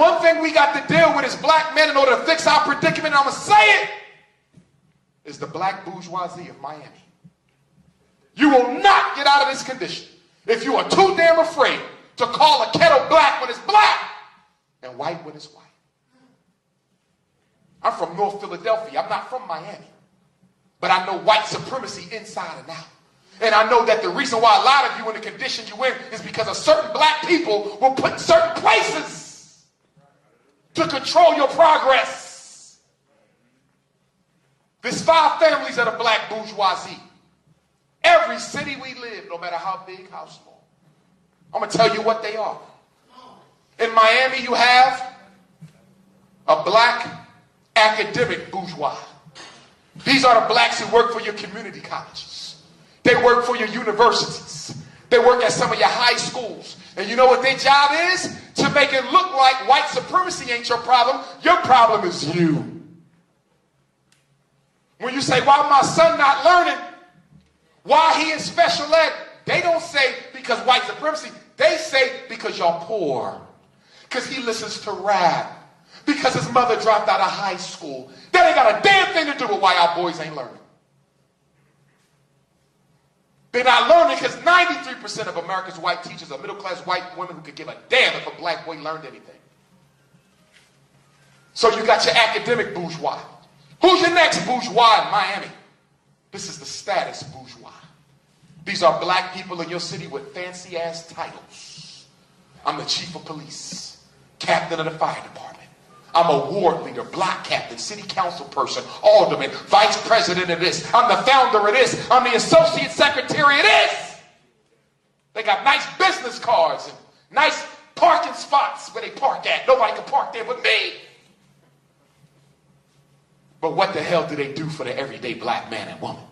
one thing we got to deal with as black men in order to fix our predicament, and I'm going to say it, is the black bourgeoisie of Miami. You will not get out of this condition if you are too damn afraid to call a kettle black when it's black and white when it's white. I'm from North Philadelphia. I'm not from Miami. But I know white supremacy inside and out. And I know that the reason why a lot of you in the condition you in is because of certain black people were put in certain places to control your progress. There's 5 families of the black bourgeoisie. Every city we live, no matter how big, how small. I'm going to tell you what they are. In Miami, you have a black academic bourgeois. These are the blacks who work for your community colleges. They work for your universities. They work at some of your high schools. And you know what their job is? To make it look like white supremacy ain't your problem. Your problem is you. When you say, why my son not learning? Why he in special ed? They don't say because white supremacy. They say because y'all poor. Because he listens to rap. Because his mother dropped out of high school. That ain't got a damn thing to do with why our boys ain't learning. They're not learning because 93% of America's white teachers are middle-class white women who could give a damn if a black boy learned anything. So you got your academic bourgeois. Who's your next bourgeois in Miami? This is the status bourgeois. These are black people in your city with fancy-ass titles. I'm the chief of police, captain of the fire department. I'm a ward leader, block captain, city council person, alderman, vice president of this. I'm the founder of this. I'm the associate secretary of this. They got nice business cards and nice parking spots where they park at. Nobody can park there but me. But what the hell do they do for the everyday black man and woman?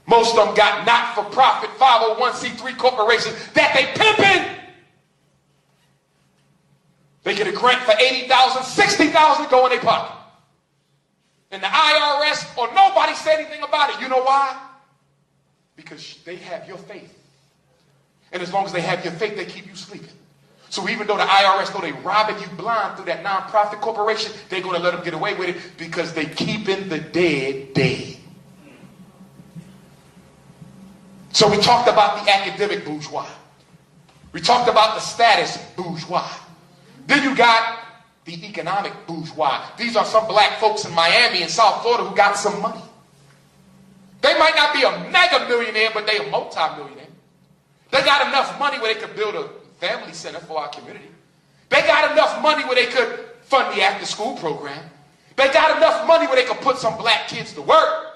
Most of them got not-for-profit 501c3 corporations that they pimping. They get a grant for $80,000, $60,000 go in their pocket. And the IRS or nobody say anything about it. You know why? Because they have your faith. And as long as they have your faith, they keep you sleeping. So even though the IRS know they robbing you blind through that nonprofit corporation, they're going to let them get away with it because they keeping the dead dead. So we talked about the academic bourgeois. We talked about the status bourgeois. Then you got the economic bourgeois. These are some black folks in Miami and South Florida who got some money. They might not be a mega millionaire, but they a multi-millionaire. They got enough money where they could build a family center for our community. They got enough money where they could fund the after-school program. They got enough money where they could put some black kids to work,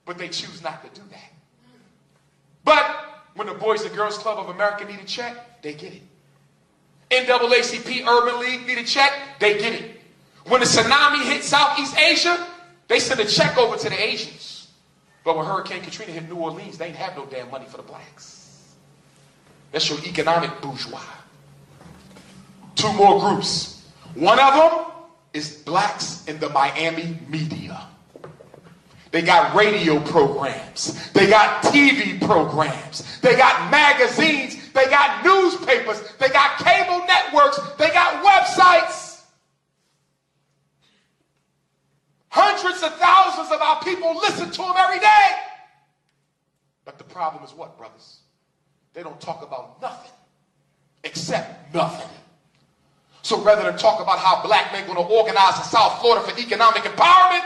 but they choose not to do that. But when the Boys and Girls Club of America need a check, they get it. NAACP Urban League need a check, they get it. When the tsunami hit Southeast Asia, they send a check over to the Asians. But when Hurricane Katrina hit New Orleans, they ain't have no damn money for the blacks. That's your economic bourgeois. 2 more groups. One of them is blacks in the Miami media. They got radio programs. They got TV programs. They got magazines. They got newspapers. They got cable networks. They got websites. Hundreds of thousands of our people listen to them every day. But the problem is what, brothers? They don't talk about nothing except nothing. So rather than talk about how black men are going to organize in South Florida for economic empowerment,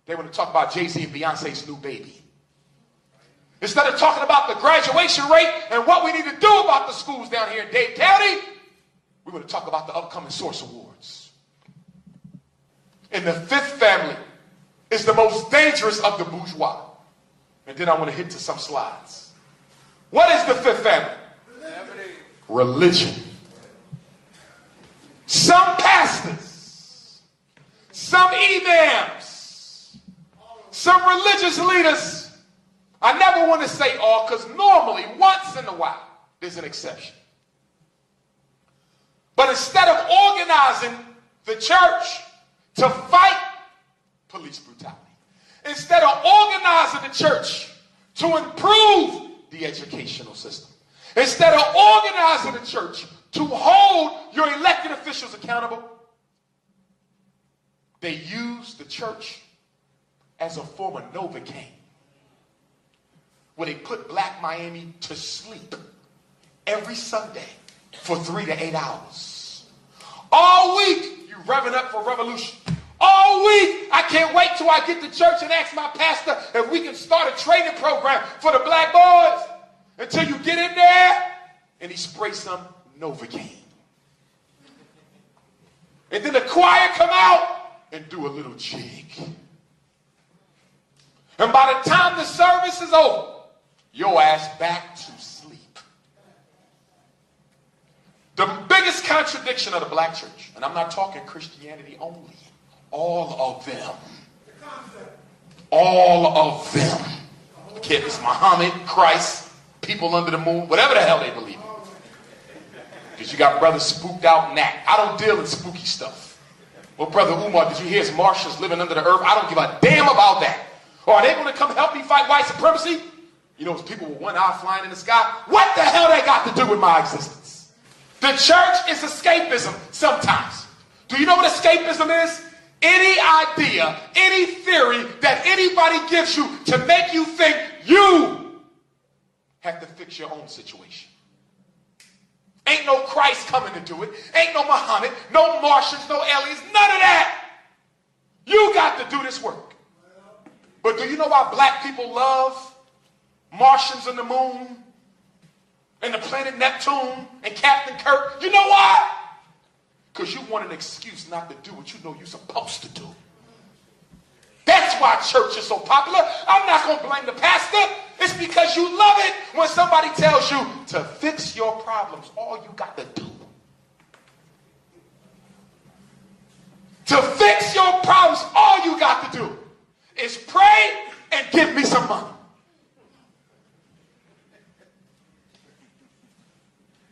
they want to talk about Jay-Z and Beyonce's new baby. Instead of talking about the graduation rate and what we need to do about the schools down here in Dade County, we want to talk about the upcoming Source Awards. And the 5th family is the most dangerous of the bourgeois. And then I want to hit to some slides. What is the 5th family? Religion. Some pastors, some imams, some religious leaders. I never want to say all because normally once in a while there's an exception. But instead of organizing the church to fight police brutality, instead of organizing the church to improve the educational system, instead of organizing the church to hold your elected officials accountable, they use the church as a form of Novocaine, where they put Black Miami to sleep every Sunday for 3 to 8 hours. All week, you revving up for revolution. All week, I can't wait till I get to church and ask my pastor if we can start a training program for the black boys. Until you get in there, and he sprays some Novocaine. And then the choir come out and do a little jig. And by the time the service is over, your ass back to sleep. The biggest contradiction of the black church, and I'm not talking Christianity only, all of them. All of them. Kids, Muhammad, Christ, people under the moon, whatever the hell they believe in. Because you got brothers spooked out and that. I don't deal in spooky stuff. Well, Brother Umar, did you hear his Martians living under the earth? I don't give a damn about that. Or are they going to come help me fight white supremacy? You know, those people with one eye flying in the sky. What the hell they got to do with my existence? The church is escapism sometimes. Do you know what escapism is? Any idea, any theory that anybody gives you to make you think you have to fix your own situation. Ain't no Christ coming to do it. Ain't no Muhammad, no Martians, no aliens, none of that. You got to do this work. But do you know why black people love Martians on the moon and the planet Neptune and Captain Kirk? You know why? Because you want an excuse not to do what you know you're supposed to do. That's why church is so popular. I'm not going to blame the pastor. It's because you love it when somebody tells you to fix your problems. All you got to do. To fix your problems, all you got to do is pray and give me some money.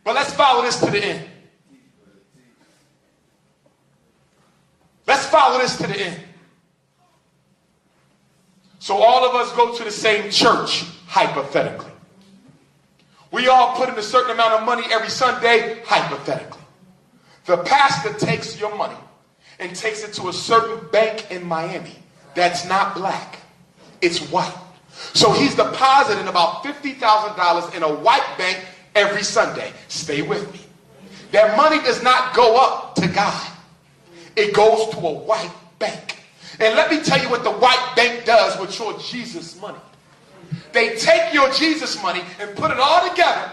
But let's follow this to the end. Let's follow this to the end. So all of us go to the same church, hypothetically. We all put in a certain amount of money every Sunday, hypothetically. The pastor takes your money and takes it to a certain bank in Miami that's not black. It's white. So he's depositing about $50,000 in a white bank every Sunday. Stay with me. That money does not go up to God. It goes to a white bank. And let me tell you what the white bank does with your Jesus money. They take your Jesus money and put it all together,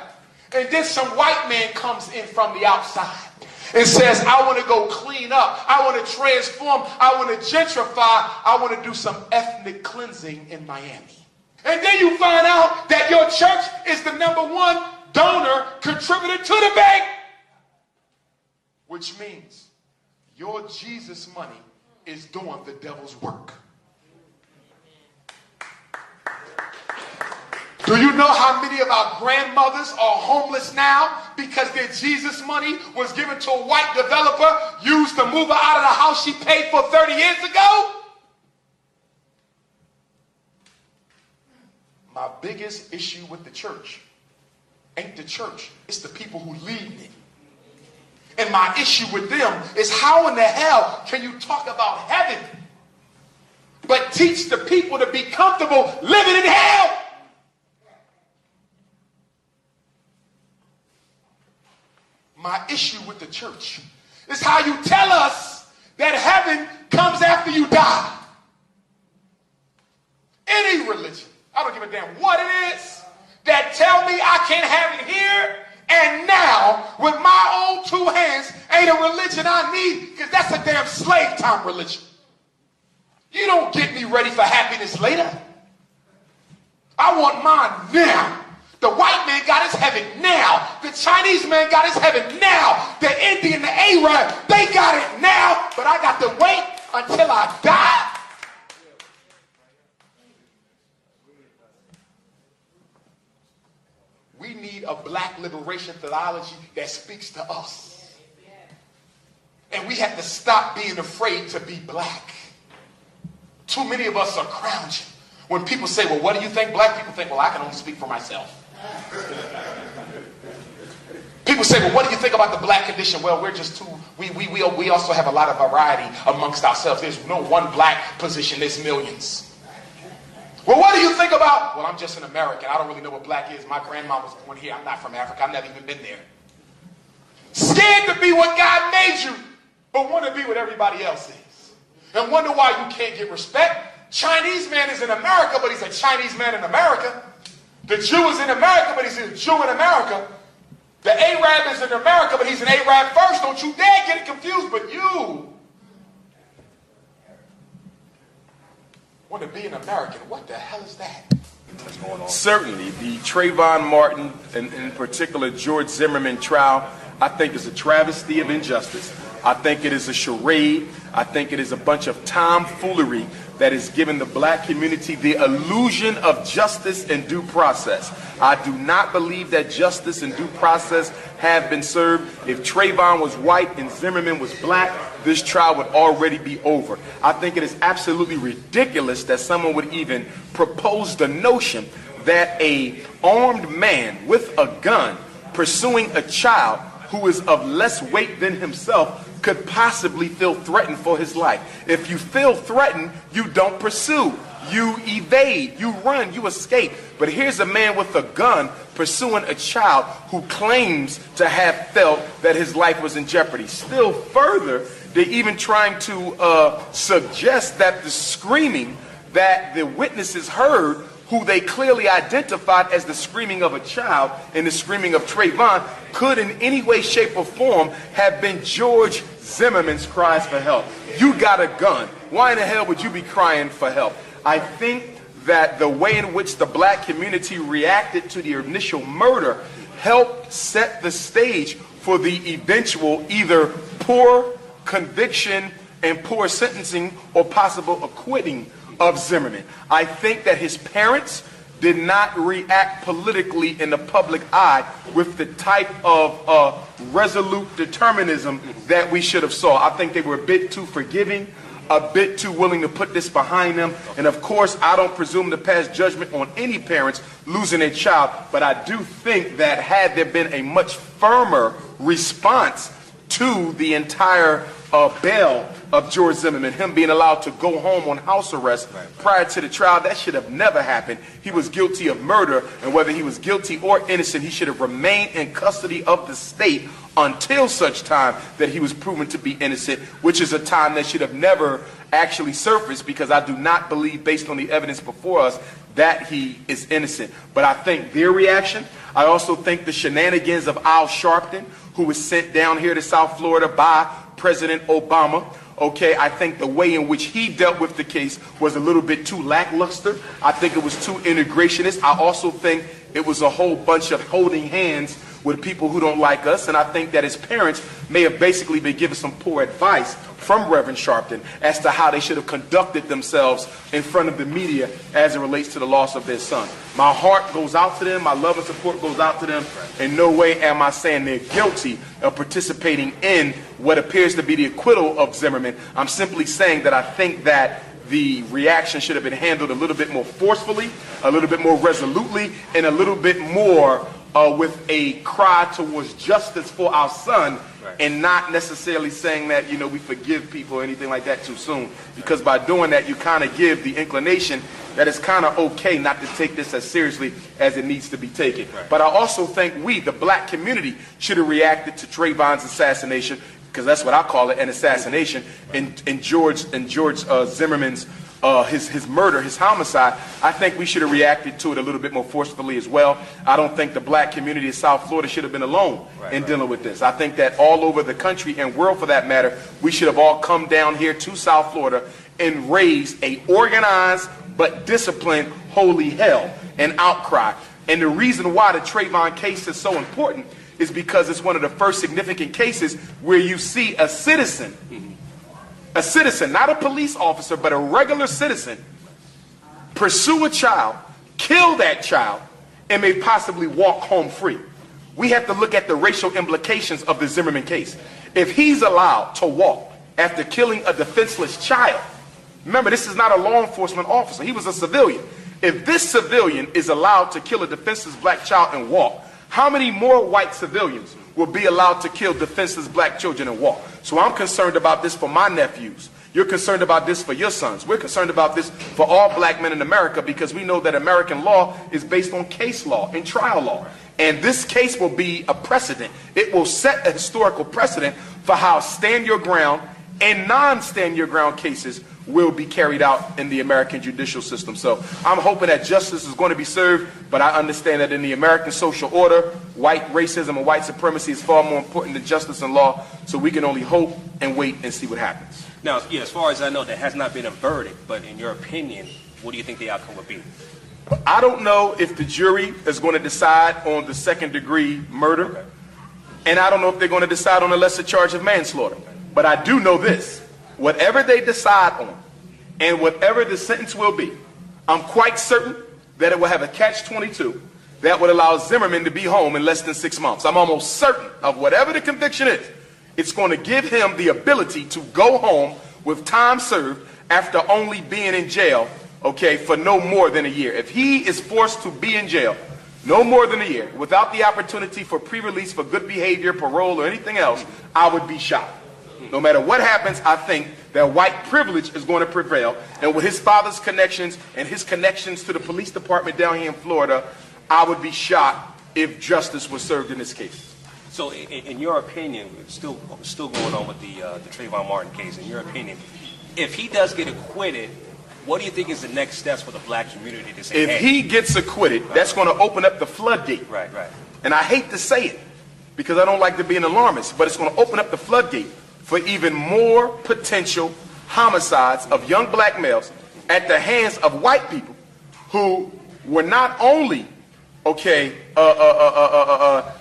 and then some white man comes in from the outside and says, I want to go clean up. I want to transform. I want to gentrify. I want to do some ethnic cleansing in Miami. And then you find out that your church is the #1 donor contributor to the bank. Which means your Jesus money is doing the devil's work. Do you know how many of our grandmothers are homeless now because their Jesus money was given to a white developer used to move her out of the house she paid for 30 years ago? My biggest issue with the church ain't the church, it's the people who lead it. And my issue with them is how in the hell can you talk about heaven but teach the people to be comfortable living in hell? My issue with the church is how you tell us that heaven comes after you die. Any religion, I don't give a damn what it is, that tell me I can't have it here and now with my own 2 hands ain't a religion I need, because that's a damn slave time religion. You don't get me ready for happiness later. I want mine now. The white man got his heaven now. The Chinese man got his heaven now. The Indian, the Arab, they got it now. But I got to wait until I die. We need a black liberation theology that speaks to us. And we have to stop being afraid to be black. Too many of us are crouching. When people say, well, what do you think? Black people think, well, I can only speak for myself. People People say, well, what do you think about the black condition? Well, we're just too, we also have a lot of variety amongst ourselves. There's no one black position, there's millions. Well, what do you think about, well, I'm just an American. I don't really know what black is. My grandma was born here. I'm not from Africa. I've never even been there. Scared to be what God made you, but want to be what everybody else is. And wonder why you can't get respect. Chinese man is in America, but he's a Chinese man in America. The Jew is in America, but he's a Jew in America. The Arab is in America, but he's an Arab first. Don't you dare get it confused. But you want to be an American. What the hell is that? What's going on? Certainly, the Trayvon Martin, and in particular George Zimmerman trial, I think is a travesty of injustice. I think it is a charade. I think it is a bunch of tomfoolery that has given the black community the illusion of justice and due process. I do not believe that justice and due process have been served. If Trayvon was white and Zimmerman was black, this trial would already be over. I think it is absolutely ridiculous that someone would even propose the notion that an armed man with a gun pursuing a child who is of less weight than himself could possibly feel threatened for his life. If you feel threatened, you don't pursue. You evade, you run, you escape. But here's a man with a gun pursuing a child who claims to have felt that his life was in jeopardy. Still further, they're even trying to suggest that the screaming that the witnesses heard, who they clearly identified as the screaming of a child and the screaming of Trayvon, could in any way, shape, or form have been George Zimmerman's cries for help. You got a gun. Why in the hell would you be crying for help? I think that the way in which the black community reacted to the initial murder helped set the stage for the eventual either poor conviction and poor sentencing or possible acquitting of Zimmerman. I think that his parents did not react politically in the public eye with the type of resolute determinism that we should have saw. I think they were a bit too forgiving, a bit too willing to put this behind them. And of course, I don't presume to pass judgment on any parents losing a child, but I do think that had there been a much firmer response to the entire bail of George Zimmerman, him being allowed to go home on house arrest prior to the trial, that should have never happened. He was guilty of murder, and whether he was guilty or innocent, he should have remained in custody of the state until such time that he was proven to be innocent, which is a time that should have never actually surfaced, because I do not believe, based on the evidence before us, that he is innocent. But I think their reaction, I also think the shenanigans of Al Sharpton, who was sent down here to South Florida by President Obama. Okay, I think the way in which he dealt with the case was a little bit too lackluster. I think it was too integrationist. I also think it was a whole bunch of holding hands with people who don't like us, and I think that his parents may have basically been given some poor advice from Reverend Sharpton as to how they should have conducted themselves in front of the media as it relates to the loss of their son. My heart goes out to them, my love and support goes out to them. In no way am I saying they're guilty of participating in what appears to be the acquittal of Zimmerman. I'm simply saying that I think that the reaction should have been handled a little bit more forcefully, a little bit more resolutely, and a little bit more with a cry towards justice for our son, and not necessarily saying that, you know, we forgive people or anything like that too soon. Because by doing that, you kind of give the inclination that it's kind of okay not to take this as seriously as it needs to be taken. But I also think we, the black community, should have reacted to Trayvon's assassination, because that's what I call it, an assassination, in George Zimmerman's his murder, his homicide. I think we should have reacted to it a little bit more forcefully as well. I don't think the black community of South Florida should have been alone in dealing with this. I think that all over the country and world, for that matter, we should have all come down here to South Florida and raised a organized but disciplined holy hell and outcry. And the reason why the Trayvon case is so important is because it's one of the first significant cases where you see a citizen, not a police officer, but a regular citizen, pursue a child, kill that child, and may possibly walk home free. We have to look at the racial implications of the Zimmerman case. If he's allowed to walk after killing a defenseless child, remember, this is not a law enforcement officer, he was a civilian. If this civilian is allowed to kill a defenseless black child and walk, how many more white civilians will be allowed to kill defenseless black children and walk. So I'm concerned about this for my nephews. You're concerned about this for your sons. We're concerned about this for all black men in America, because we know that American law is based on case law and trial law. And this case will be a precedent. It will set a historical precedent for how stand your ground and non-stand your ground cases will be carried out in the American judicial system. So I'm hoping that justice is going to be served, but I understand that in the American social order, white racism and white supremacy is far more important than justice and law. So we can only hope and wait and see what happens. Now, yeah, as far as I know, there has not been a verdict, but in your opinion, what do you think the outcome would be? I don't know if the jury is going to decide on the second-degree murder, Okay. and I don't know if they're going to decide on a lesser charge of manslaughter. But I do know this. Whatever they decide on and whatever the sentence will be, I'm quite certain that it will have a catch-22 that would allow Zimmerman to be home in less than 6 months. I'm almost certain of whatever the conviction is, it's going to give him the ability to go home with time served after only being in jail, okay, for no more than a year. If he is forced to be in jail no more than a year without the opportunity for pre-release for good behavior, parole, or anything else, I would be shocked. No matter what happens, I think that white privilege is going to prevail. And with his father's connections and his connections to the police department down here in Florida, I would be shocked if justice was served in this case. So in your opinion, still going on with the Trayvon Martin case, in your opinion, if he does get acquitted, what do you think is the next steps for the black community to say, If hey, he gets acquitted, that's going to open up the floodgate. Right. And I hate to say it because I don't like to be an alarmist, but it's going to open up the floodgate for even more potential homicides of young black males at the hands of white people who were not only,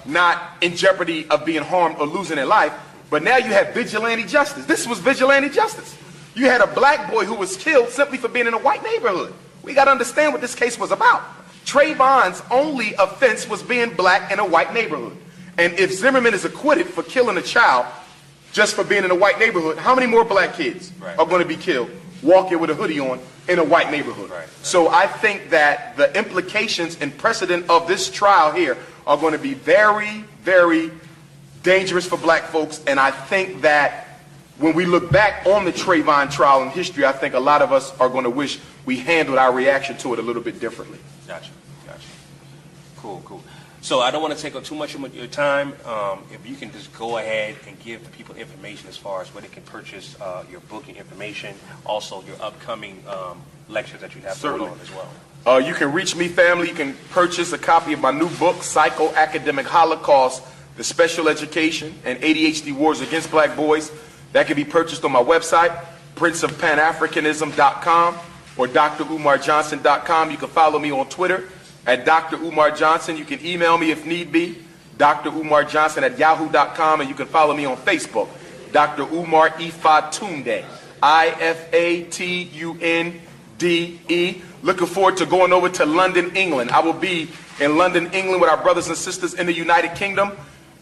not in jeopardy of being harmed or losing their life, but now you have vigilante justice. This was vigilante justice. You had a black boy who was killed simply for being in a white neighborhood. We got to understand what this case was about. Trayvon's only offense was being black in a white neighborhood. And if Zimmerman is acquitted for killing a child just for being in a white neighborhood, how many more black kids are going to be killed walking with a hoodie on in a white neighborhood? So I think that the implications and precedent of this trial here are going to be very, very dangerous for black folks. And I think that when we look back on the Trayvon trial in history, I think a lot of us are going to wish we handled our reaction to it a little bit differently. Gotcha. Cool. So I don't want to take up too much of your time. If you can just go ahead and give the people information as far as where they can purchase your booking information, also your upcoming lectures that you have going on as well. You can reach me, family. You can purchase a copy of my new book, Psychoacademic Holocaust, The Special Education and ADHD Wars Against Black Boys. That can be purchased on my website, princeofpanafricanism.com or drumarjohnson.com. You can follow me on Twitter at Dr. Umar Johnson. You can email me if need be, drumarjohnson@yahoo.com, and you can follow me on Facebook, Dr. Umar Ifatunde, Ifatunde. Looking forward to going over to London, England. I will be in London, England with our brothers and sisters in the United Kingdom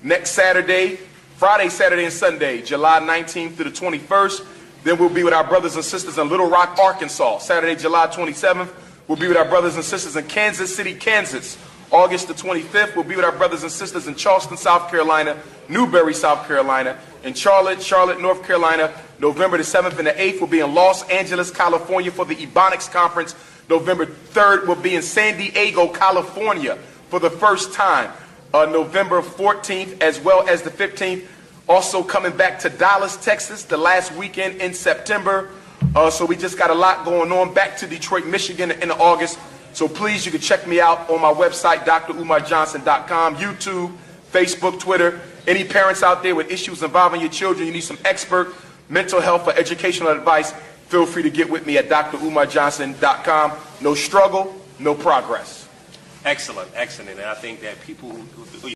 next Saturday, Friday, Saturday, and Sunday, July 19th through the 21st. Then we'll be with our brothers and sisters in Little Rock, Arkansas, Saturday, July 27th. We'll be with our brothers and sisters in Kansas City, Kansas, August the 25th. We'll be with our brothers and sisters in Charleston, South Carolina, Newberry, South Carolina, in Charlotte, North Carolina, November the 7th and the 8th. We'll be in Los Angeles, California for the Ebonics Conference. November 3rd, we'll be in San Diego, California for the first time. November 14th as well as the 15th. Also coming back to Dallas, Texas, the last weekend in September. So we just got a lot going on. Back to Detroit, Michigan in August. So please, you can check me out on my website, drumarjohnson.com, YouTube, Facebook, Twitter. Any parents out there with issues involving your children, you need some expert mental health or educational advice, feel free to get with me at drumarjohnson.com. No struggle, no progress. Excellent. And I think that people who